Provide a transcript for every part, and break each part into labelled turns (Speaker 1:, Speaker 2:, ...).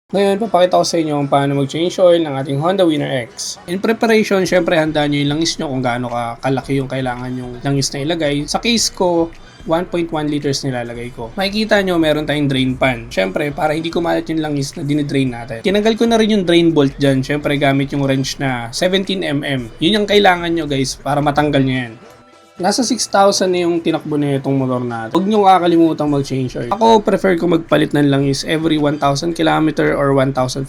Speaker 1: Ngayon, papakita ko sa inyo kung paano mag-change oil ng ating Honda Winner X. In preparation, syempre handa nyo yung langis nyo kung gaano kalaki yung kailangan yung langis na ilagay. Sa case ko, 1.1 liters nilalagay ko. Makikita nyo, meron tayong drain pan. Syempre, para hindi kumalat yung langis na dinidrain natin. Tinanggal ko na rin yung drain bolt dyan. Syempre, gamit yung wrench na 17mm. Yun yung kailangan nyo guys, para matanggal nyo yan. Nasa 6,000 na yung tinakbo na itong motor natin. Huwag nyo kakalimutan mag-change oil. Ako, prefer ko magpalit ng langis every 1,000 km or 1,500.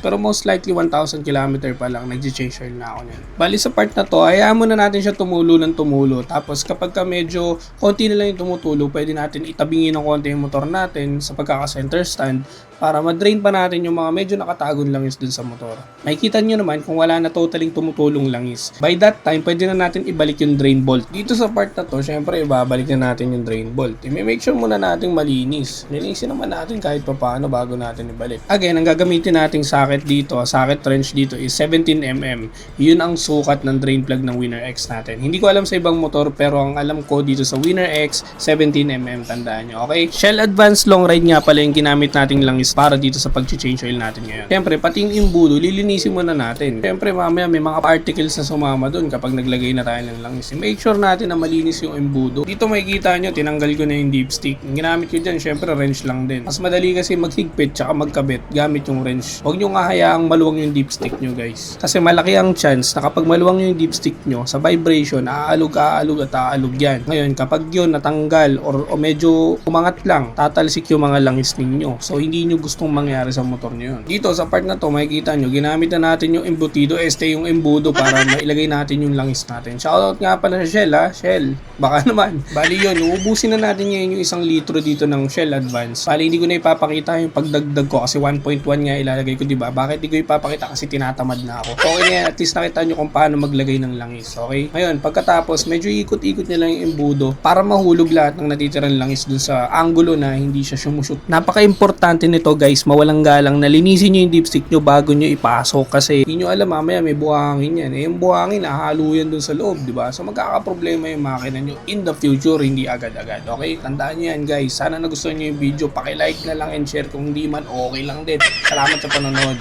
Speaker 1: Pero most likely 1,000 km pa lang, nag-change oil na ako niyan. Bali sa part na to, hayaan muna natin siya tumulo ng tumulo. Tapos kapag ka medyo konti na lang yung tumutulo, pwede natin itabingin ng konti yung motor natin sa pagkaka-center stand para ma-drain pa natin yung mga medyo nakatagong langis dun sa motor. Makikita nyo naman kung wala na totaling tumutulong langis. By that time, pwede na natin ibalik yung drain bolt. Dito sa part na to, syempre ibabalik na natin yung drain bolt. I-make sure muna natin malinis. Linisin naman natin kahit papaano bago natin ibalik. Again, ang gagamitin nating socket dito, socket wrench dito is 17mm. Yun ang sukat ng drain plug ng Winner X natin. Hindi ko alam sa ibang motor pero ang alam ko dito sa Winner X, 17mm. Tandaan nyo, okay? Shell Advance Long Ride nga pala yung ginamit nating langis para dito sa pag-change oil natin ngayon. Syempre, pati yung imbudo, lilinisin muna natin. Syempre, mamaya may mga particles na sumama dun kapag naglagay na tayo ng langis. Make sure natin na malinis yung imbudo. Dito makikita nyo, tinanggal ko na yung dipstick. Ang ginamit ko dyan, syempre, wrench lang din. Mas madali kasi maghigpit tsaka magkabit gamit yung wrench. Huwag nyo nga hayaang maluwang yung dipstick nyo, guys. Kasi malaki ang chance na kapag maluwang yung dipstick nyo, sa vibration, aalog at aalog yan. Ngayon, kapag yun natanggal or medyo umangat lang, tatalsik yung mga langis ninyo. So, hindi nyo gustong mangyari sa motor nyo yun. Dito, sa part na to, makikita nyo, ginamit na natin yung embutido, yung embudo para mailagay natin yung langis natin. Shoutout nga pala sa Shell, ha? Shell, baka naman. Bali yun, uubusin na natin ngayon yung 1 litro dito ng Shell Advance. Bali, hindi ko na ipapakita yung pagdagdag ko kasi 1.1 nga ilalagay ko, diba? Bakit hindi ko ipapakita? Kasi tinatamad na ako. Okay na yan, at least nakita nyo kung paano maglagay ng langis, okay? Ngayon, pagkatapos, medyo ikot-ikot nyo lang yung embudo para mahulog lahat ng natitirang langis dun sa angulo na hindi siya sumushoot. Napaka-importante nito guys, mawalang galang na linisin nyo yung dipstick nyo bago nyo ipasok kasi hindi nyo alam mamaya may buhangin yan. Yung buhangin nahalo yan dun sa loob, diba? So magkakaproblema yung makina nyo in the future, hindi agad-agad. Okay? Tandaan nyo yan guys. Sana nagustuhan nyo yung video. Paki-like na lang and share. Kung hindi man, okay lang din. Salamat sa panonood.